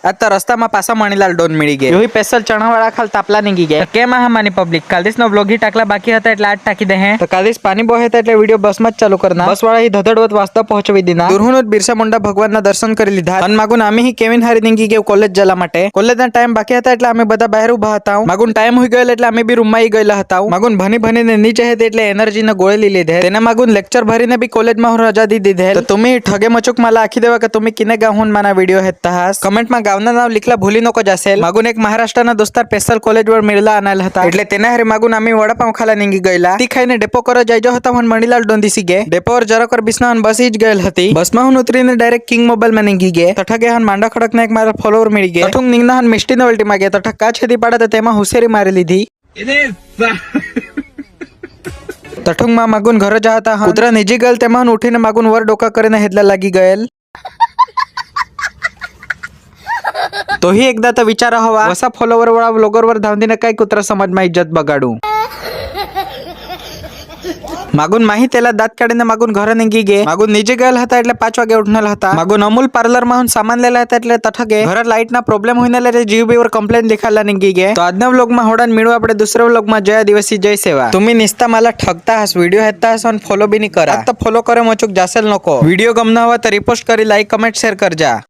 आता रस्ताમાં પાછા મણીલાલ ડોન મળી ગયા. યોહી સ્પેશિયલ ચણાવાળા ખાલ તાપલા નીકળી ગયા. કેમ હામાની પબ્લિક કાલદીસનો વ્લોગ હી ટાકલા બાકી હતા એટલે આજ ટાકી દે હે. તો કાલદીસ પાણી બોહે હતા એટલે વિડિયો બસમાં જ ચાલુ કરના. બસ વાળા હી ધધડવત વાસ્તા પહોંચવી દીના. દુરહુનું બિરસા મુંડા ભગવાનના દર્શન કરી લીધા. અને માગુન આમી હી કેવિન હારી નીકળી ગયો કોલેજ જલા માટે. કોલેજના ટાઈમ બાકી હતા એટલે અમે બધા બહાર ઉભા હતા. માગુન ટાઈમ હોઈ ગયેલ એટલે અમે બી રૂમમાં આવી ગયેલા હતા. માગુન ભણી ભણીને નીચે હતી એટલે એનર્જીના ગોળે લઈ લીધે. તેના માગુન લેક્ચર ભરીને બી કોલેજમાં રજા દી દીધે. તો તમે ઠગે મચુક માલા આખી દેવા કે તમે કિને ગાહુન માના વિડિયો હેતા હાસ. કમેન્ટમાં ગાવના નામ લીખલા ભૂલી नको જાસેલ. માગુન એક મહારાષ્ટ્રના દોસ્તાર સ્પેશિયલ કોલેજ વર મેળલા આનાલ હતા. એટલે તેના હારે માગુન આમી વડાપાવ ખાલા નીંગી ગયેલા. તી ખાઈને ડેપો કરો જાયજો હતા હું મણીલાલ ડોન દીસી ગે. ડેપો પર જરાકર બિસ્નાન બસ જ ગયેલ હતી. બસમાં હું ઉતરીને ડાયરેક્ટ કિંગ મોબાઈલ માં નીંગી ગે. તઠગે હન માંડા ખડકના એક મારા ફોલોવર મળી ગયા. તઠુંગ નીંગના હન મિષ્ટી નવલટી માં ગયા. તઠક કાચ હેદી પાડે તેમાં હુસેરી મારી લીધી. તઠુંગ માં માગુન ઘરે જતા કૂતરા નીજી ગયેલ તેમાં ઉઠીને માગુન વર ડોકા કરીને હેદલા લાગી ગયેલ. તો ही एकदा तर विचार हवा वसा फॉलोवर वाला व्लॉगर वर धावून कई कुत्रा समाज में इज्जत बगाडू. मागून माही तेला दात काढीने मागून घरे निघी गे. मागून निजे गયેલ હતા એટલે 5 વાગે ઉઠનેલ હતા. માગુન અમૂલ પાર્લર માં સામાન લેલા હતા એટલે તઠગે ઘરે લાઈટ ના પ્રોબ્લેમ હોઈને એટલે જીબી પર કમ્પ્લેન लिखाला निघी गे. તો આજના વ્લોગ માં હોડાન મેળો આપણે દુસરા વ્લોગ માં જય દિવસી જય સેવા. तुम्ही निस्ता मला ठगता हस व्हिडिओ हेता हस आणि फॉलो बी नहीं करा. आता फॉलो करे मचुक जासेल नको. व्हिडिओ गमना हवा तर रिपोस्ट करी लाईक कमेंट शेअर कर जा.